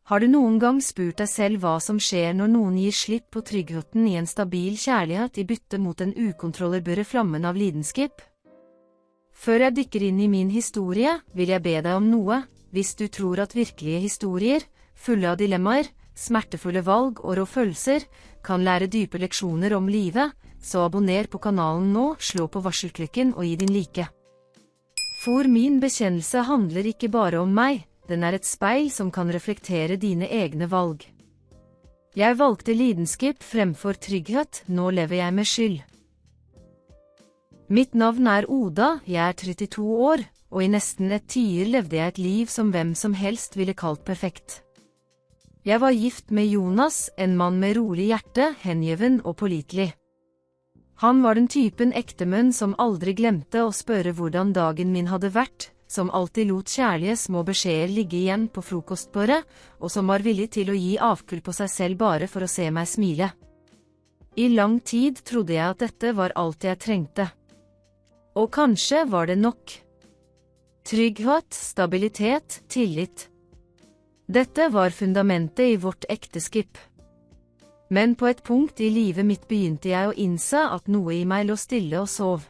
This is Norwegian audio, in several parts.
Har du noen gang spurt deg selv hva som skjer når noen gir slipp på tryggheten i en stabil kjærlighet i bytte mot den ukontrollerbare flammen av lidenskap? Før jeg dykker inn i min historie, vil jeg be deg om noe. Hvis du tror at virkelige historier, fulle av dilemmaer, smertefulle valg og rå følelser, kan lære dype leksjoner om livet, så abonner på kanalen nå, slå på varselklokken og gi din like. For min bekjennelse handler ikke bare om meg, den er et speil som kan reflektere dine egne valg. Jeg valgte lidenskap fremfor trygghet, nå lever jeg med skyld. Mitt navn er Oda, jeg er 32 år, og i nesten et tiår levde jeg et liv som hvem som helst ville kalt perfekt. Jeg var gift med Jonas, en mann med rolig hjerte, hengiven og pålitelig. Han var den typen ektemann som aldri glemte å spørre hvordan dagen min hadde vært, som alltid lot kjærlige små beskjeder ligge igjen på frokostbordet, og som var villig til å gi avkull på seg selv bare for å se meg smile. I lang tid trodde jeg at dette var alt jeg trengte. Og kanskje var det nok. Trygghet, stabilitet, tillit. Dette var fundamentet i vårt ekteskap. Men på et punkt i livet mitt begynte jeg å innse at noe i meg lå stille og sov.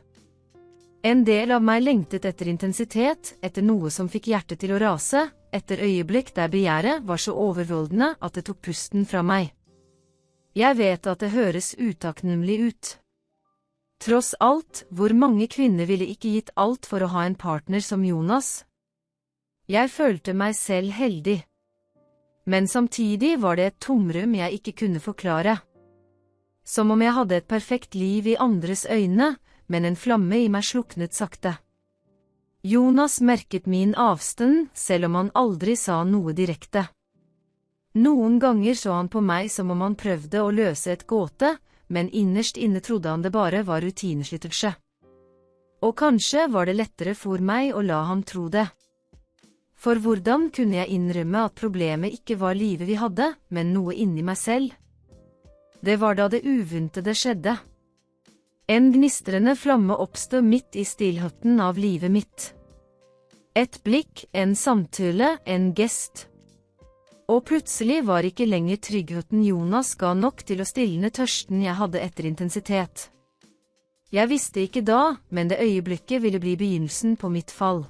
En del av meg lengtet etter intensitet, etter noe som fikk hjertet til å rase, etter øyeblikk der begjæret var så overveldende at det tok pusten fra meg. Jeg vet at det høres utakknemlig ut. Tross alt, hvor mange kvinner ville ikke gitt alt for å ha en partner som Jonas? Jeg følte meg selv heldig. Men samtidig var det et tomrom jeg ikke kunne forklare. Som om jeg hadde et perfekt liv i andres øyne, men en flamme i meg sluknet sakte. Jonas merket min avstand, selv om han aldri sa noe direkte. Noen ganger så han på meg som om han prøvde å løse et gåte, men innerst inne trodde han det bare var rutineslittelse. Og kanskje var det lettere for meg å la han tro det. For hvordan kunne jeg innrømme at problemet ikke var livet vi hadde, men noe inni meg selv? Det var da det uventede skjedde. En gnistrende flamme oppstod midt i stillheten av livet mitt. Et blikk, en samtale, en gest. Og plutselig var ikke lenger tryggheten Jonas ga nok til å stilne tørsten jeg hadde etter intensitet. Jeg visste ikke da, men det øyeblikket ville bli begynnelsen på mitt fall.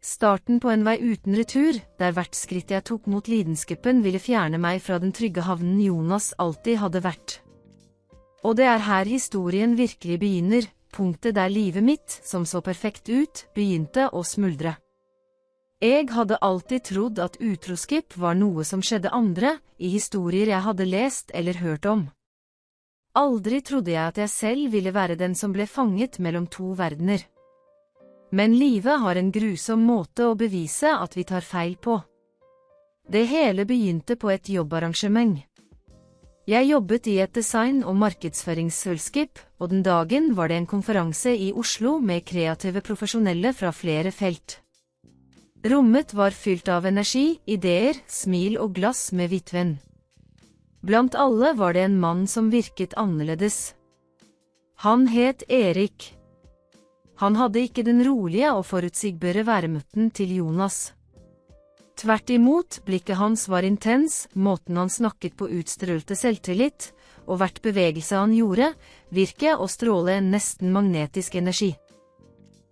Starten på en vei uten retur, der hvert skritt jeg tok mot lidenskapen ville fjerne meg fra den trygge havnen Jonas alltid hadde vært. Og det er her historien virkelig begynner, punktet der livet mitt, som så perfekt ut, begynte å smuldre. Jeg hadde alltid trodd at utroskap var noe som skjedde andre, i historier jeg hadde lest eller hørt om. Aldri trodde jeg at jeg selv ville være den som ble fanget mellom to verdener. Men livet har en grusom måte å bevise at vi tar feil på. Det hele begynte på et jobbarrangement. Jeg jobbet i et design- og markedsføringsselskap, og den dagen var det en konferanse i Oslo med kreative profesjonelle fra flere felt. Rommet var fylt av energi, ideer, smil og glass med hvitvin. Blant alle var det en mann som virket annerledes. Han het Erik. Han hadde ikke den rolige og forutsigbare væremåten til Jonas. Tvert imot, blikket hans var intens, måten han snakket på utstrålte selvtillit, og hvert bevegelse han gjorde, virket å stråle en nesten magnetisk energi.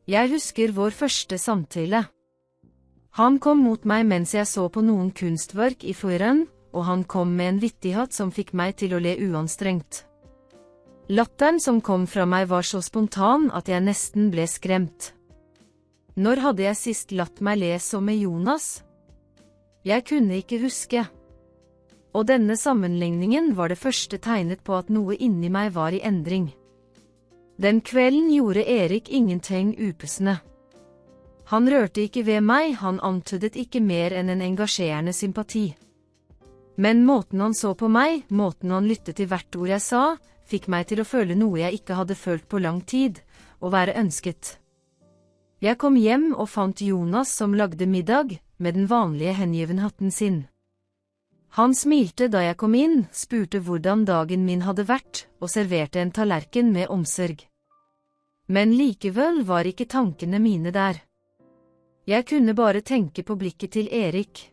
Jeg husker vår første samtale. Han kom mot meg mens jeg så på noen kunstverk i foajeen, og han kom med en vittighet som fikk meg til å le uanstrengt. Latteren som kom fra meg var så spontan at jeg nesten ble skremt. Når hadde jeg sist latt meg le så med Jonas? Jeg kunne ikke huske. Og denne sammenligningen var det første tegnet på at noe inni meg var i endring. Den kvelden gjorde Erik ingenting upassende. Han rørte ikke ved meg, han antydet ikke mer enn en engasjerende sympati. Men måten han så på meg, måten han lyttet til hvert ord jeg sa, fikk meg til å føle noe jeg ikke hadde følt på lang tid, å være ønsket. Jeg kom hjem og fant Jonas som lagde middag, med den vanlige hengivenheten sin. Han smilte da jeg kom inn, spurte hvordan dagen min hadde vært, og serverte en tallerken med omsorg. Men likevel var ikke tankene mine der. Jeg kunne bare tenke på blikket til Erik.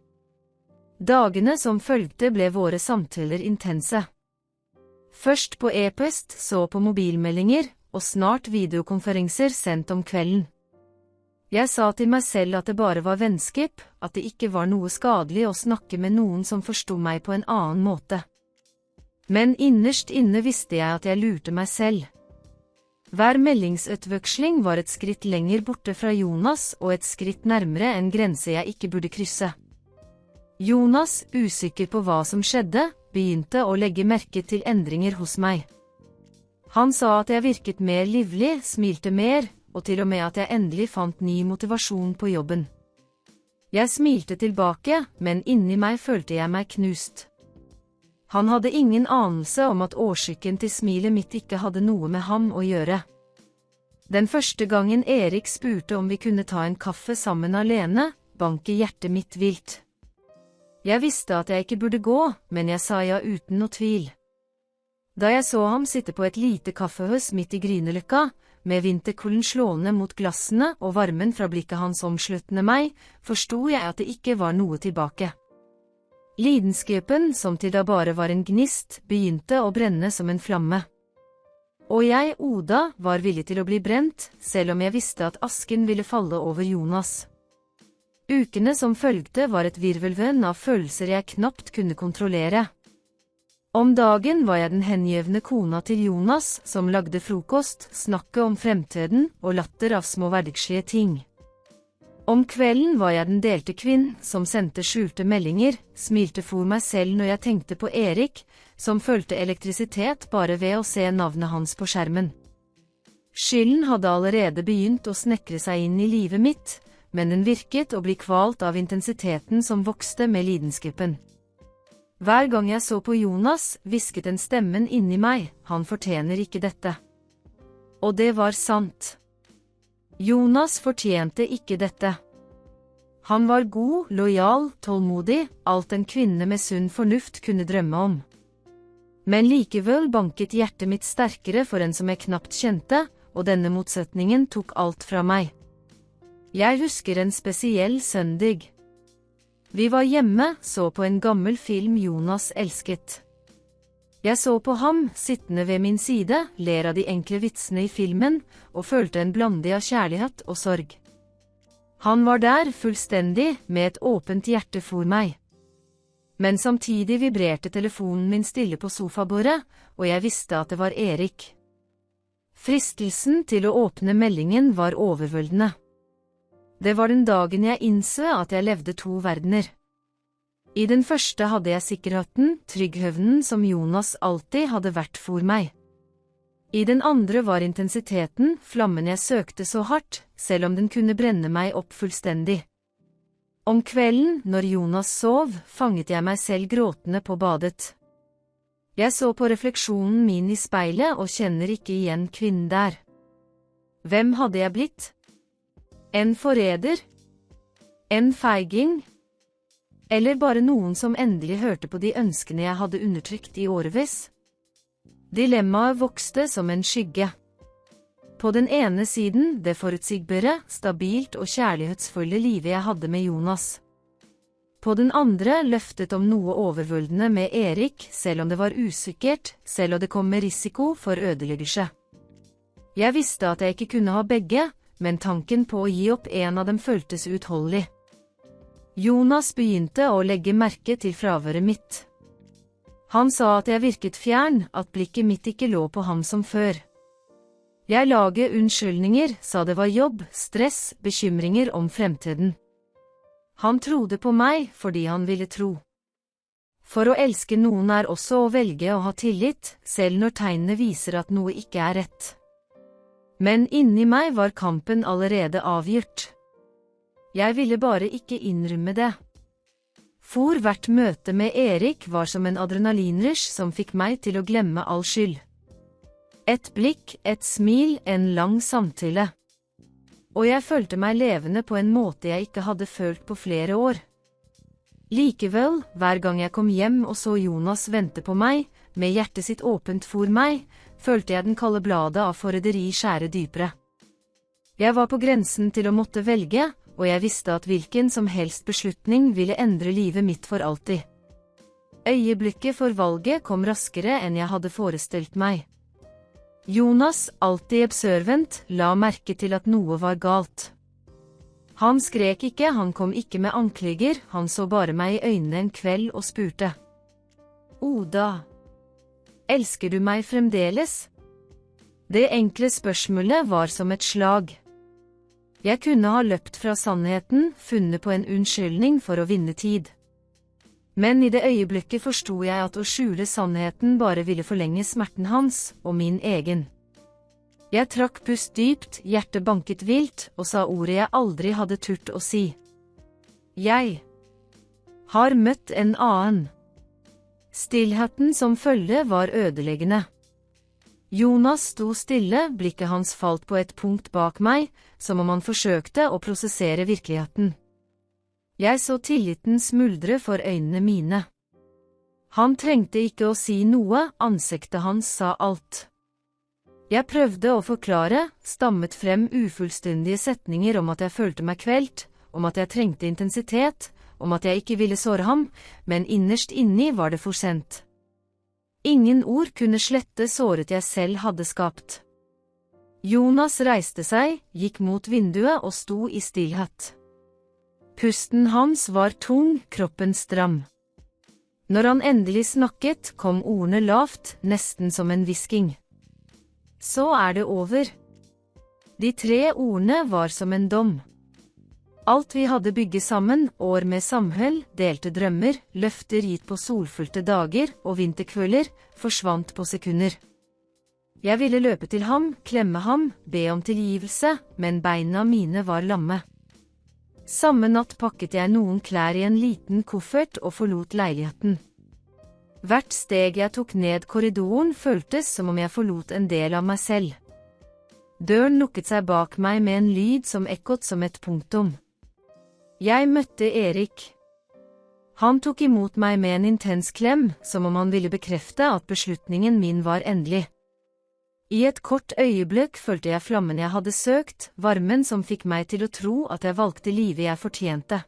Dagene som fulgte ble våre samtaler intense. Først på e-post, så på mobilmeldinger, og snart videokonferanser sendt om kvelden. Jeg sa til meg selv at det bare var vennskap, at det ikke var noe skadelig å snakke med noen som forstod meg på en annen måte. Men innerst inne visste jeg at jeg lurte meg selv. Hver meldingsutveksling var et skritt lenger borte fra Jonas og et skritt nærmere en grense jeg ikke burde krysse. Jonas, usikker på hva som skjedde, begynte å legge merke til endringer hos meg. Han sa at jeg virket mer livlig, smilte mer, og til og med at jeg endelig fant ny motivasjon på jobben. Jeg smilte tilbake, men inni meg følte jeg meg knust. Han hadde ingen anelse om at årsaken til smilet mitt ikke hadde noe med ham å gjøre. Den første gangen Erik spurte om vi kunne ta en kaffe sammen alene, banket hjertet mitt vilt. Jeg visste at jeg ikke burde gå, men jeg sa ja uten noe tvil. Da jeg så ham sitte på et lite kaffehus midt i Grünerløkka, med vinterkulden slående mot glassene og varmen fra blikket hans omsluttende meg, forsto jeg at det ikke var noe tilbake. Lidenskapen, som til da bare var en gnist, begynte å brenne som en flamme. Og jeg, Oda, var villig til å bli brent, selv om jeg visste at asken ville falle over Jonas. Ukene som fulgte var et virvelvind av følelser jeg knapt kunne kontrollere. Om dagen var jeg den hengjevne kona til Jonas, som lagde frokost, snakket om fremtiden og latter av små hverdagslige ting. Om kvelden var jeg den delte kvinnen, som sendte skjulte meldinger, smilte for meg selv når jeg tenkte på Erik, som følte elektrisitet bare ved å se navnet hans på skjermen. Skylden hadde allerede begynt å snekre seg inn i livet mitt, men den virket å bli kvalt av intensiteten som vokste med lidenskapen. Hver gang jeg så på Jonas, hvisket en stemmen inni meg, han fortjener ikke dette. Og det var sant. Jonas fortjente ikke dette. Han var god, lojal, tålmodig, alt en kvinne med sunn fornuft kunne drømme om. Men likevel banket hjertet mitt sterkere for en som jeg knapt kjente, og denne motsetningen tok alt fra meg. Jeg husker en spesiell søndag. Vi var hjemme, så på en gammel film Jonas elsket. Jeg så på ham, sittende ved min side, ler av de enkle vitsene i filmen, og følte en blanding av kjærlighet og sorg. Han var der fullstendig, med et åpent hjerte for meg. Men samtidig vibrerte telefonen min stille på sofabordet, og jeg visste at det var Erik. Fristelsen til å åpne meldingen var overveldende. Det var den dagen jeg innså at jeg levde to verdener. I den første hadde jeg sikkerheten, tryggheten som Jonas alltid hadde vært for meg. I den andre var intensiteten, flammen jeg søkte så hardt, selv om den kunne brenne meg opp fullstendig. Om kvelden, når Jonas sov, fanget jeg meg selv gråtende på badet. Jeg så på refleksjonen min i speilet og kjenner ikke igjen kvinnen der. Hvem hadde jeg blitt? En forræder? En feiging? Eller bare noen som endelig hørte på de ønskene jeg hadde undertrykt i årevis? Dilemmaet vokste som en skygge. På den ene siden det forutsigbare, stabilt og kjærlighetsfulle livet jeg hadde med Jonas. På den andre løftet om noe overveldende med Erik, selv om det var usikkert, selv om det kom med risiko for ødeleggelse. Jeg visste at jeg ikke kunne ha begge, men tanken på å gi opp en av dem føltes uutholdelig. Jonas begynte å legge merke til fraværet mitt. Han sa at jeg virket fjern, at blikket mitt ikke lå på ham som før. Jeg laget unnskyldninger, sa det var jobb, stress, bekymringer om fremtiden. Han trodde på meg fordi han ville tro. For å elske noen er også å velge å ha tillit, selv når tegnene viser at noe ikke er rett. Men inni meg var kampen allerede avgjort. Jeg ville bare ikke innrømme det. For hvert møte med Erik var som en adrenalinrush som fikk meg til å glemme all skyld. Et blikk, et smil, en lang samtale. Og jeg følte meg levende på en måte jeg ikke hadde følt på flere år. Likevel, hver gang jeg kom hjem og så Jonas vente på meg, med hjertet sitt åpent for meg, følte jeg den kalde bladet av forræderi skjære dypere. Jeg var på grensen til å måtte velge, og jeg visste at hvilken som helst beslutning ville endre livet mitt for alltid. Øyeblikket for valget kom raskere enn jeg hadde forestilt meg. Jonas, alltid observant, la merke til at noe var galt. Han skrek ikke, han kom ikke med anklager, han så bare meg i øynene en kveld og spurte. Oda, elsker du meg fremdeles? Det enkle spørsmålet var som et slag. Jeg kunne ha løpt fra sannheten, funnet på en unnskyldning for å vinne tid. Men i det øyeblikket forsto jeg at å skjule sannheten bare ville forlenge smerten hans og min egen. Jeg trakk pust dypt, hjertet banket vilt, og sa ordet jeg aldri hadde turt å si. Jeg har møtt en annen. Stillheten som følge var ødeleggende. Jonas sto stille, blikket hans falt på et punkt bak meg, som om han forsøkte å prosessere virkeligheten. Jeg så tilliten smuldre for øynene mine. Han trengte ikke å si noe, ansiktet hans sa alt. Jeg prøvde å forklare, stammet frem ufullstendige setninger om at jeg følte meg kvelt, om at jeg trengte intensitet, om at jeg ikke ville såre ham, men innerst inni var det for sent. Ingen ord kunne slette såret jeg selv hadde skapt. Jonas reiste seg, gikk mot vinduet og sto i stillhet. Pusten hans var tung, kroppen stram. Når han endelig snakket, kom ordene lavt, nesten som en hvisking. Så er det over. De 3 ordene var som en dom. Alt vi hadde bygget sammen, år med samhold, delte drømmer, løfter gitt på solfylte dager og vinterkvelder, forsvant på sekunder. Jeg ville løpe til ham, klemme ham, be om tilgivelse, men beina mine var lamme. Samme natt pakket jeg noen klær i en liten koffert og forlot leiligheten. Hvert steg jeg tok ned korridoren føltes som om jeg forlot en del av meg selv. Døren lukket seg bak meg med en lyd som ekkot som et punktum. Jeg møtte Erik. Han tok imot meg med en intens klem, som om han ville bekrefte at beslutningen min var endelig. I et kort øyeblikk følte jeg flammen jeg hadde søkt, varmen som fikk meg til å tro at jeg valgte livet jeg fortjente.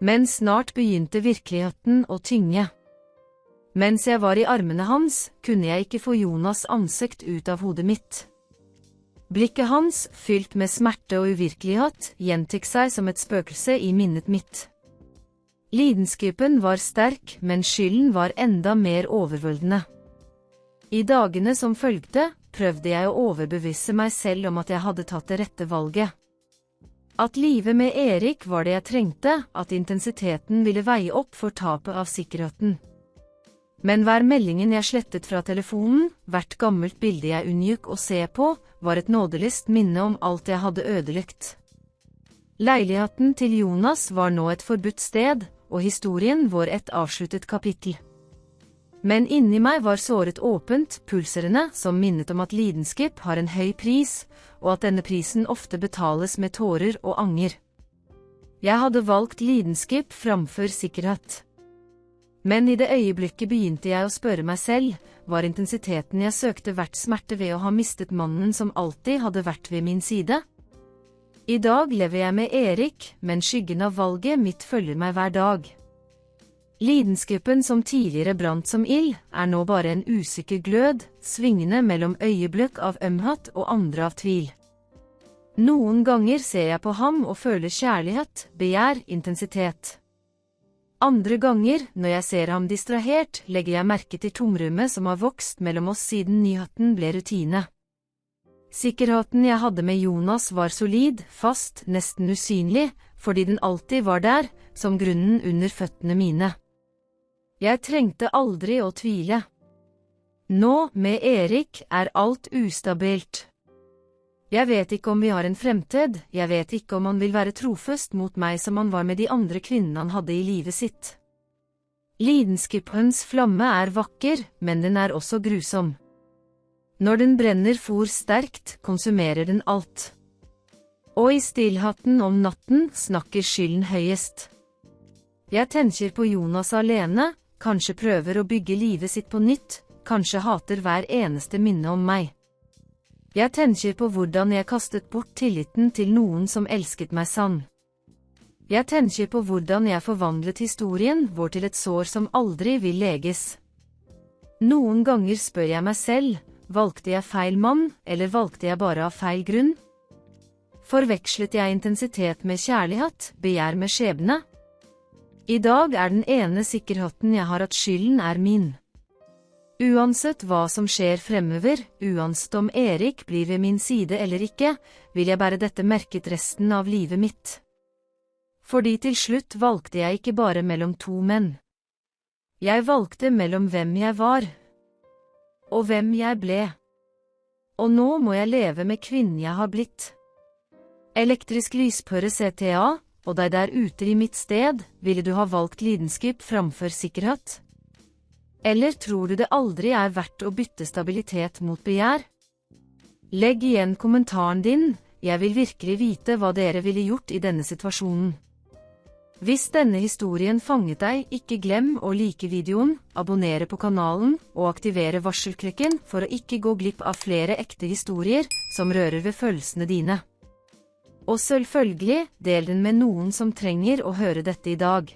Men snart begynte virkeligheten å tynge. Mens jeg var i armene hans, kunne jeg ikke få Jonas' ansikt ut av hodet mitt. Blikket hans, fylt med smerte og uvirkelighet, gjentok seg som et spøkelse i minnet mitt. Lidenskapen var sterk, men skylden var enda mer overveldende. I dagene som følgte, prøvde jeg å overbevise meg selv om at jeg hadde tatt det rette valget. At livet med Erik var det jeg trengte, at intensiteten ville veie opp for tapet av sikkerheten. Men hver meldingen jeg slettet fra telefonen, hvert gammelt bilde jeg unngikk å se på, var et nådeløst minne om alt jeg hadde ødelagt. Leiligheten til Jonas var nå et forbudt sted, og historien vår et avsluttet kapittel. Men inni meg var såret åpent, pulserende, som minnet om at lidenskap har en høy pris, og at denne prisen ofte betales med tårer og anger. Jeg hadde valgt lidenskap framfor sikkerhet. Men i det øyeblikket begynte jeg å spørre meg selv, var intensiteten jeg søkte verdt smerte ved å ha mistet mannen som alltid hadde vært ved min side? I dag lever jeg med Erik, men skyggen av valget mitt følger meg hver dag. Lidenskapen som tidligere brant som ild, er nå bare en usikker glød, svingende mellom øyeblikk av ømhet og andre av tvil. Noen ganger ser jeg på ham og føler kjærlighet, begjær, intensitet. Andre ganger, når jeg ser ham distrahert, legger jeg merke til tomrommet som har vokst mellom oss siden nyheten ble rutine. Sikkerheten jeg hadde med Jonas var solid, fast, nesten usynlig, fordi den alltid var der, som grunnen under føttene mine. Jeg trengte aldri å tvile. Nå, med Erik, er alt ustabilt. Jeg vet ikke om vi har en fremtid, jeg vet ikke om han vil være trofast mot meg som han var med de andre kvinnene han hadde i livet sitt. Lidenskapens flamme er vakker, men den er også grusom. Når den brenner for sterkt, konsumerer den alt. Og i stillheten om natten snakker skylden høyest. Jeg tenker på Jonas alene, kanskje prøver å bygge livet sitt på nytt, kanskje hater hver eneste minne om meg. Jeg tenker på hvordan jeg kastet bort tilliten til noen som elsket meg sann. Jeg tenker på hvordan jeg forvandlet historien vår til et sår som aldri vil leges. Noen ganger spør jeg meg selv, valgte jeg feil mann, eller valgte jeg bare av feil grunn? Forvekslet jeg intensitet med kjærlighet, begjær med skjebne? I dag er den ene sikkerheten jeg har at skylden er min. Uansett hva som skjer fremover, uansett om Erik blir ved min side eller ikke, vil jeg bære dette merket resten av livet mitt. Fordi til slutt valgte jeg ikke bare mellom to menn. Jeg valgte mellom hvem jeg var, og hvem jeg ble. Og nå må jeg leve med kvinnen jeg har blitt. Elektrisk lyspøre CTA, og deg der ute i mitt sted, ville du ha valgt lidenskap framfor sikkerhet? Eller tror du det aldri er verdt å bytte stabilitet mot begjær? Legg igjen kommentaren din, jeg vil virkelig vite hva dere ville gjort i denne situasjonen. Hvis denne historien fanget deg, ikke glem å like videoen, abonnere på kanalen og aktivere varselklokken for å ikke gå glipp av flere ekte historier som rører ved følelsene dine. Og selvfølgelig, del den med noen som trenger å høre dette i dag.